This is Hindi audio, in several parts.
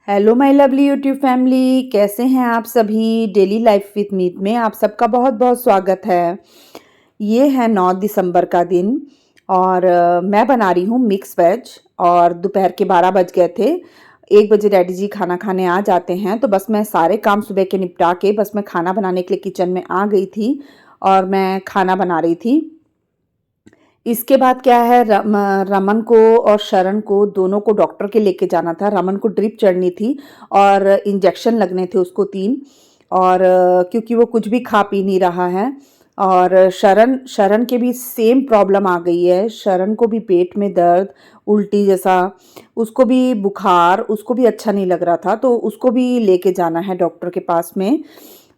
Hello my lovely YouTube family, कैसे हैं आप सभी। डेली लाइफ विथ मीत में आप सबका बहुत बहुत स्वागत है। ये है 9 दिसंबर का दिन और मैं बना रही हूँ मिक्स वेज। और दोपहर के 12 बज गए थे। 1 बजे डैडी जी खाना खाने आ जाते हैं, तो बस मैं सारे काम सुबह के निपटा के बस मैं खाना बनाने के लिए किचन में आ गई थी और मैं खाना बना रही थी। इसके बाद क्या है, रमन को और शरण को दोनों को डॉक्टर के लेके जाना था। रमन को ड्रिप चढ़नी थी और इंजेक्शन लगने थे उसको 3। और क्योंकि वो कुछ भी खा पी नहीं रहा है। और शरण शरण के भी सेम प्रॉब्लम आ गई है। शरण को भी पेट में दर्द, उल्टी जैसा, उसको भी बुखार, उसको भी अच्छा नहीं लग रहा था, तो उसको भी लेके जाना है डॉक्टर के पास में।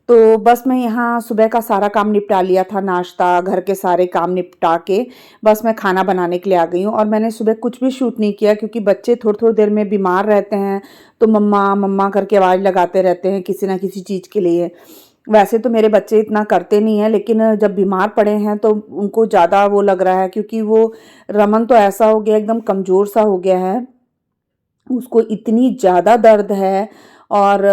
तो बस मैं यहाँ सुबह का सारा काम निपटा लिया था, नाश्ता, घर के सारे काम निपटा के बस मैं खाना बनाने के लिए आ गई हूँ। और मैंने सुबह कुछ भी शूट नहीं किया क्योंकि बच्चे थोड़ी थोड़ी देर में बीमार रहते हैं, तो मम्मा मम्मा करके आवाज़ लगाते रहते हैं किसी ना किसी चीज़ के लिए। वैसे तो मेरे बच्चे इतना करते नहीं हैं, लेकिन जब बीमार पड़े हैं तो उनको ज़्यादा वो लग रहा है, क्योंकि वो रमन तो ऐसा हो गया, एकदम कमज़ोर सा हो गया है। उसको इतनी ज़्यादा दर्द है। और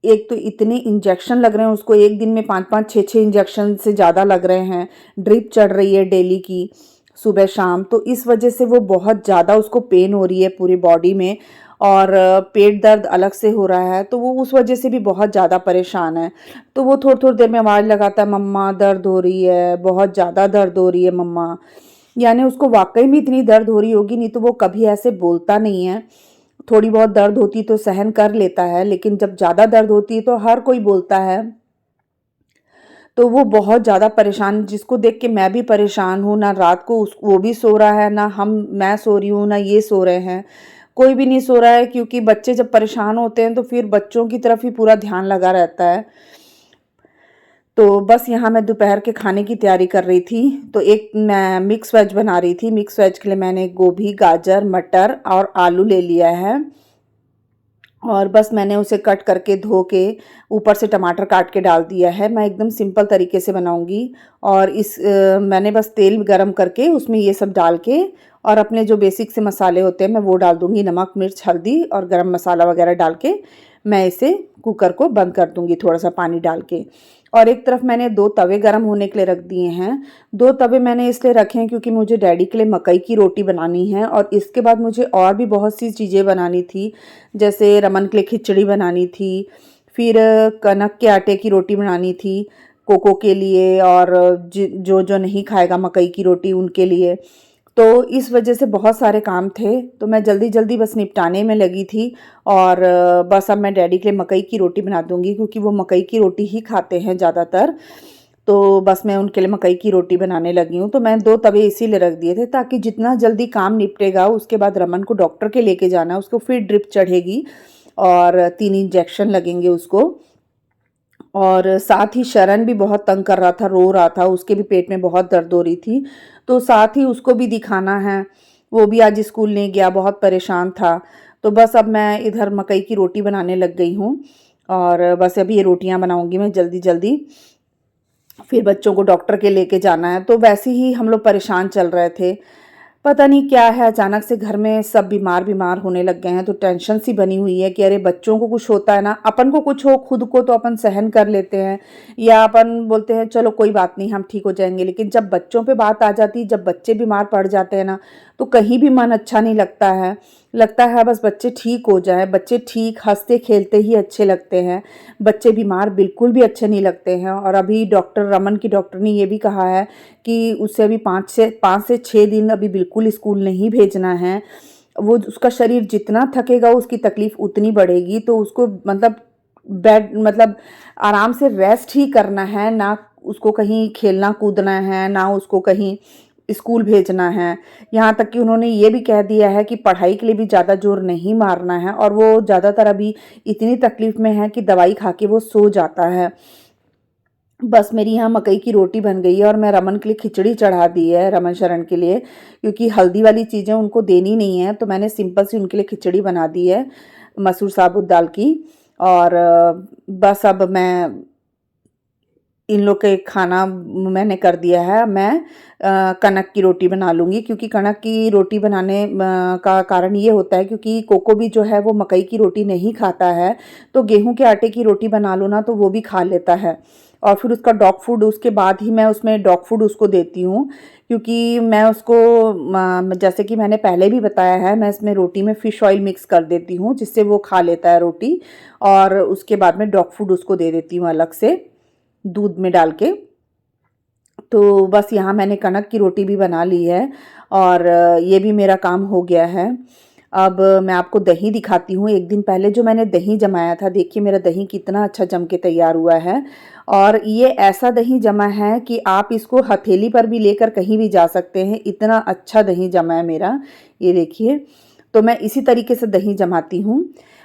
एक तो इतने इंजेक्शन लग रहे हैं उसको, एक दिन में 5-5 6-6 इंजेक्शन से ज़्यादा लग रहे हैं। ड्रिप चढ़ रही है डेली की, सुबह शाम, तो इस वजह से वो बहुत ज़्यादा उसको पेन हो रही है पूरी बॉडी में। और पेट दर्द अलग से हो रहा है, तो वो उस वजह से भी बहुत ज़्यादा परेशान है। तो वो थोड़ी थोड़ी देर में आवाज़ लगाता है, मम्मा दर्द हो रही है, बहुत ज़्यादा दर्द हो रही है मम्मा। यानी उसको वाकई में इतनी दर्द हो रही होगी, नहीं तो वो कभी ऐसे बोलता नहीं है। थोड़ी बहुत दर्द होती तो सहन कर लेता है, लेकिन जब ज़्यादा दर्द होती है तो हर कोई बोलता है। तो वो बहुत ज़्यादा परेशान, जिसको देख के मैं भी परेशान हूँ। ना रात को उस वो भी सो रहा है, ना मैं सो रही हूँ, ना ये सो रहे हैं। कोई भी नहीं सो रहा है, क्योंकि बच्चे जब परेशान होते हैं तो फिर बच्चों की तरफ ही पूरा ध्यान लगा रहता है। तो बस यहाँ मैं दोपहर के खाने की तैयारी कर रही थी। तो एक मैं मिक्स वेज बना रही थी। मिक्स वेज के लिए मैंने गोभी, गाजर, मटर और आलू ले लिया है। और बस मैंने उसे कट करके धो के ऊपर से टमाटर काट के डाल दिया है। मैं एकदम सिंपल तरीके से बनाऊंगी। और मैंने बस तेल गरम करके उसमें ये सब डाल के और अपने जो बेसिक से मसाले होते हैं मैं वो डाल दूंगी, नमक, मिर्च, हल्दी और गरम मसाला वगैरह डाल के मैं इसे कुकर को बंद कर दूंगी थोड़ा सा पानी डाल के। और एक तरफ मैंने 2 तवे गरम होने के लिए रख दिए हैं। 2 तवे मैंने इसलिए रखे हैं क्योंकि मुझे डैडी के लिए मकई की रोटी बनानी है और इसके बाद मुझे और भी बहुत सी चीज़ें बनानी थी। जैसे रमन के लिए खिचड़ी बनानी थी, फिर कनक के आटे की रोटी बनानी थी कोको के लिए, और जो जो नहीं खाएगा मकई की रोटी उनके लिए। तो इस वजह से बहुत सारे काम थे, तो मैं जल्दी जल्दी बस निपटाने में लगी थी। और बस अब मैं डैडी के लिए मकई की रोटी बना दूंगी, क्योंकि वो मकई की रोटी ही खाते हैं ज़्यादातर। तो बस मैं उनके लिए मकई की रोटी बनाने लगी हूँ। तो मैं 2 तवे इसीलिए रख दिए थे ताकि जितना जल्दी काम निपटेगा, उसके बाद रमन को डॉक्टर के लेके जाना है, उसको फिर ड्रिप चढ़ेगी और 3 इंजेक्शन लगेंगे उसको। और साथ ही शरण भी बहुत तंग कर रहा था, रो रहा था, उसके भी पेट में बहुत दर्द हो रही थी, तो साथ ही उसको भी दिखाना है। वो भी आज स्कूल नहीं गया, बहुत परेशान था। तो बस अब मैं इधर मकई की रोटी बनाने लग गई हूँ। और बस अभी ये रोटियां बनाऊंगी मैं जल्दी जल्दी, फिर बच्चों को डॉक्टर के लेके जाना है। तो वैसे ही हम लोग परेशान चल रहे थे। पता नहीं क्या है, अचानक से घर में सब बीमार बीमार होने लग गए हैं, तो टेंशन सी बनी हुई है कि अरे बच्चों को कुछ होता है ना, अपन को कुछ हो, खुद को तो अपन सहन कर लेते हैं या अपन बोलते हैं चलो कोई बात नहीं हम ठीक हो जाएंगे, लेकिन जब बच्चों पे बात आ जाती है, जब बच्चे बीमार पड़ जाते हैं ना, तो कहीं भी मन अच्छा नहीं लगता है। लगता है बस बच्चे ठीक हो जाए। बच्चे ठीक हंसते खेलते ही अच्छे लगते हैं, बच्चे बीमार बिल्कुल भी अच्छे नहीं लगते हैं। और अभी डॉक्टर रमन की डॉक्टर ने ये भी कहा है कि उसे अभी 5 से 6 दिन अभी बिल्कुल स्कूल नहीं भेजना है। वो उसका शरीर जितना थकेगा उसकी तकलीफ उतनी बढ़ेगी, तो उसको मतलब बेड मतलब आराम से रेस्ट ही करना है, ना उसको कहीं खेलना कूदना है, ना उसको कहीं स्कूल भेजना है। यहाँ तक कि उन्होंने ये भी कह दिया है कि पढ़ाई के लिए भी ज़्यादा जोर नहीं मारना है, और वो ज़्यादातर अभी इतनी तकलीफ में है कि दवाई खा के वो सो जाता है। बस मेरी यहाँ मकई की रोटी बन गई है और मैं रमन के लिए खिचड़ी चढ़ा दी है, रमन शरण के लिए, क्योंकि हल्दी वाली चीज़ें उनको देनी नहीं है, तो मैंने सिंपल सी उनके लिए खिचड़ी बना दी है मसूर साबुत दाल की। और बस अब मैं इन लोग का एक खाना मैंने कर दिया है। मैं कनक की रोटी बना लूँगी, क्योंकि कनक की रोटी बनाने का कारण ये होता है क्योंकि कोको भी जो है वो मकई की रोटी नहीं खाता है, तो गेहूँ के आटे की रोटी बना लो ना तो वो भी खा लेता है। और फिर उसका डॉग फूड उसके बाद ही मैं उसमें डॉग फूड उसको देती हूँ, क्योंकि मैं उसको जैसे कि मैंने पहले भी बताया है, मैं इसमें रोटी में फ़िश ऑयल मिक्स कर देती हूँ जिससे वो खा लेता है रोटी, और उसके बाद में डॉग फूड उसको दे देती हूँ अलग से दूध में डाल के। तो बस यहाँ मैंने कनक की रोटी भी बना ली है, और ये भी मेरा काम हो गया है। अब मैं आपको दही दिखाती हूँ। एक दिन पहले जो मैंने दही जमाया था, देखिए मेरा दही कितना अच्छा जम के तैयार हुआ है, और ये ऐसा दही जमा है कि आप इसको हथेली पर भी लेकर कहीं भी जा सकते हैं, इतना अच्छा दही जमा है मेरा। ये देखिए, तो मैं इसी तरीके से दही जमाती हूँ।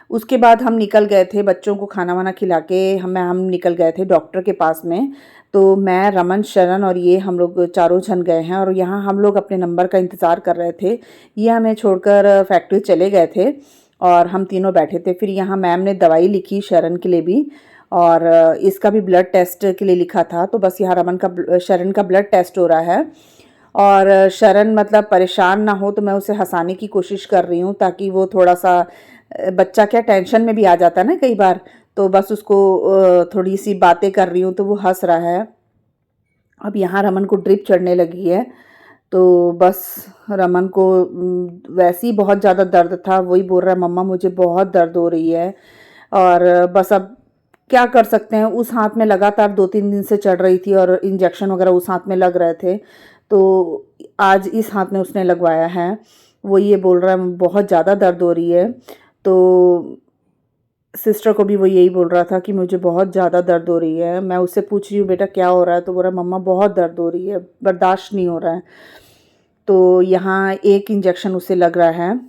उसके बाद हम निकल गए थे बच्चों को खाना वाना खिला के, हम निकल गए थे डॉक्टर के पास में। तो मैं, रमन, शरण और ये हम लोग चारों जन गए हैं, और यहाँ हम लोग अपने नंबर का इंतज़ार कर रहे थे। ये हमें छोड़कर फैक्ट्री चले गए थे और हम तीनों बैठे थे। फिर यहाँ मैम ने दवाई लिखी शरण के लिए भी, और इसका भी ब्लड टेस्ट के लिए लिखा था। तो बस यहाँ शरण का ब्लड टेस्ट हो रहा है, और शरण मतलब परेशान ना हो, तो मैं उसे हंसाने की कोशिश कर रही हूँ ताकि वो थोड़ा सा, बच्चा क्या टेंशन में भी आ जाता है ना कई बार, तो बस उसको थोड़ी सी बातें कर रही हूँ तो वो हंस रहा है। अब यहाँ रमन को ड्रिप चढ़ने लगी है, तो बस रमन को वैसे ही बहुत ज़्यादा दर्द था, वही बोल रहा है मम्मा मुझे बहुत दर्द हो रही है। और बस अब क्या कर सकते हैं, उस हाथ में लगातार 2-3 दिन से चढ़ रही थी और इंजेक्शन वगैरह उस हाथ में लग रहे थे, तो आज इस हाथ में उसने लगवाया है। वो ये बोल रहा है बहुत ज़्यादा दर्द हो रही है, तो सिस्टर को भी वो यही बोल रहा था कि मुझे बहुत ज़्यादा दर्द हो रही है। मैं उससे पूछ रही हूँ बेटा क्या हो रहा है, तो बोल रहा है मम्मा बहुत दर्द हो रही है, बर्दाश्त नहीं हो रहा है। तो यहाँ एक इंजेक्शन उसे लग रहा है,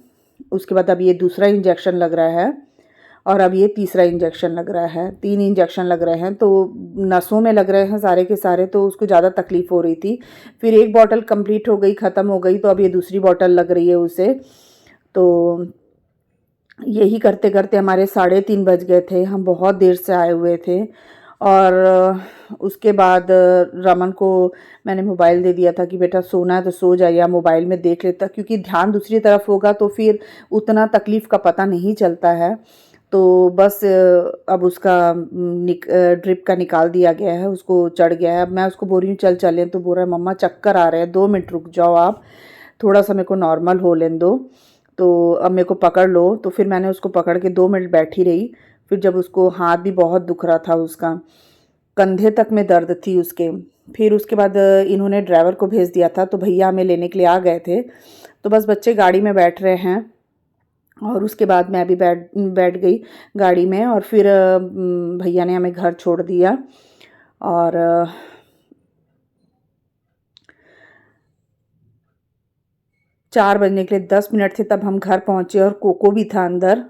उसके बाद अब ये दूसरा इंजेक्शन लग रहा है, और अब ये तीसरा इंजेक्शन लग रहा है। 3 इंजेक्शन लग रहे हैं, तो नसों में लग रहे हैं सारे के सारे, तो उसको ज़्यादा तकलीफ़ हो रही थी। फिर एक बॉटल कंप्लीट हो गई, ख़त्म हो गई, तो अब ये दूसरी बॉटल लग रही है उसे। तो यही करते-करते हमारे 3:30 बज गए थे, हम बहुत देर से आए हुए थे। और उसके बाद रमन को मैंने मोबाइल दे दिया था कि बेटा सोना है तो सो जा या मोबाइल में देख लेता, क्योंकि ध्यान दूसरी तरफ होगा तो फिर उतना तकलीफ़ का पता नहीं चलता है। तो बस अब उसका ड्रिप का निकाल दिया गया है, उसको चढ़ गया है। अब मैं उसको बोल रही हूँ चल चलें, तो बोल रहा है मम्मा चक्कर आ रहे हैं, 2 मिनट रुक जाओ आप, थोड़ा-सा मेरे को नॉर्मल हो लेने दो। तो अब मेरे को पकड़ लो, तो फिर मैंने उसको पकड़ के 2 मिनट बैठी रही। फिर जब उसको हाथ भी बहुत दुख रहा था उसका, कंधे तक में दर्द थी उसके। फिर उसके बाद इन्होंने ड्राइवर को भेज दिया था, तो भैया हमें लेने के लिए आ गए थे। तो बस बच्चे गाड़ी में बैठ रहे हैं, और उसके बाद मैं भी बैठ बैठ गई गाड़ी में, और फिर भैया ने हमें घर छोड़ दिया। और 4 बजने के लिए 10 मिनट थे तब हम घर पहुँचे, और कोको भी था अंदर।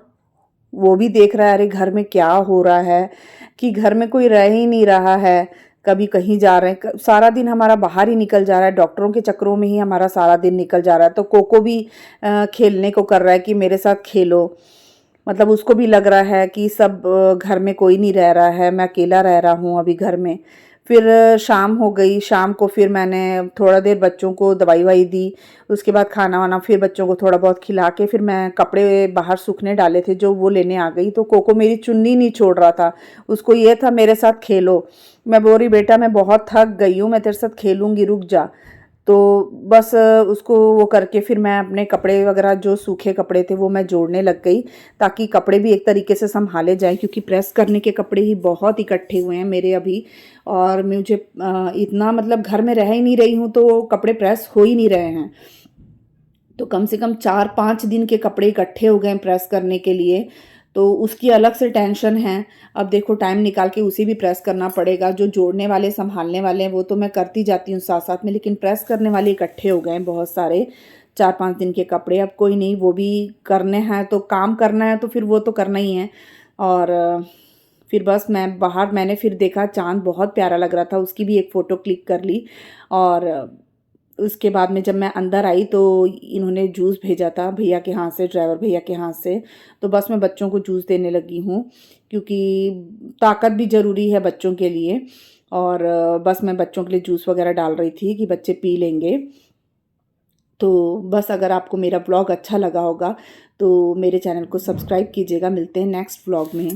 वो भी देख रहा है अरे घर में क्या हो रहा है, कि घर में कोई रह ही नहीं रहा है, कभी कहीं जा रहे हैं, सारा दिन हमारा बाहर ही निकल जा रहा है, डॉक्टरों के चक्करों में ही हमारा सारा दिन निकल जा रहा है। तो कोको भी खेलने को कर रहा है कि मेरे साथ खेलो, मतलब उसको भी लग रहा है कि सब घर में कोई नहीं रह रहा है, मैं अकेला रह रहा हूँ अभी घर में। फिर शाम हो गई, शाम को फिर मैंने थोड़ा देर बच्चों को दवाई-ववाई दी, उसके बाद खाना-वाना फिर बच्चों को थोड़ा बहुत खिला के फिर मैं कपड़े बाहर सूखने डाले थे जो वो लेने आ गई। तो कोको मेरी चुन्नी नहीं छोड़ रहा था, उसको ये था मेरे साथ खेलो। मैं बोल रही बेटा मैं बहुत थक गई हूँ, मैं तेरे साथ खेलूँगी, रुक जा। तो बस उसको वो करके फिर मैं अपने कपड़े वगैरह जो सूखे कपड़े थे वो मैं जोड़ने लग गई, ताकि कपड़े भी एक तरीके से सँभाले जाएँ, क्योंकि प्रेस करने के कपड़े ही बहुत इकट्ठे हुए हैं मेरे अभी। और मुझे इतना मतलब घर में रह ही नहीं रही हूँ तो कपड़े प्रेस हो ही नहीं रहे हैं। तो कम से कम 4-5 दिन के कपड़े इकट्ठे हो गए हैं प्रेस करने के लिए, तो उसकी अलग से टेंशन है। अब देखो टाइम निकाल के उसे भी प्रेस करना पड़ेगा, जो जोड़ने वाले, सँभालने वाले हैं वो तो मैं करती जाती हूँ साथ-साथ में, लेकिन प्रेस करने वाले इकट्ठे हो गए हैं बहुत सारे, 4-5 दिन के कपड़े। अब कोई नहीं, वो भी करने हैं, तो काम करना है तो फिर वो तो करना ही है। और फिर बस मैं बाहर, मैंने फिर देखा चाँद बहुत प्यारा लग रहा था, उसकी भी एक फ़ोटो क्लिक कर ली। और उसके बाद में जब मैं अंदर आई तो इन्होंने जूस भेजा था भैया के हाथ से, ड्राइवर भैया के हाथ से, तो बस मैं बच्चों को जूस देने लगी हूँ, क्योंकि ताकत भी ज़रूरी है बच्चों के लिए। और बस मैं बच्चों के लिए जूस वगैरह डाल रही थी कि बच्चे पी लेंगे। तो बस अगर आपको मेरा व्लॉग अच्छा लगा होगा तो मेरे चैनल को सब्सक्राइब कीजिएगा। मिलते हैं नेक्स्ट व्लॉग में।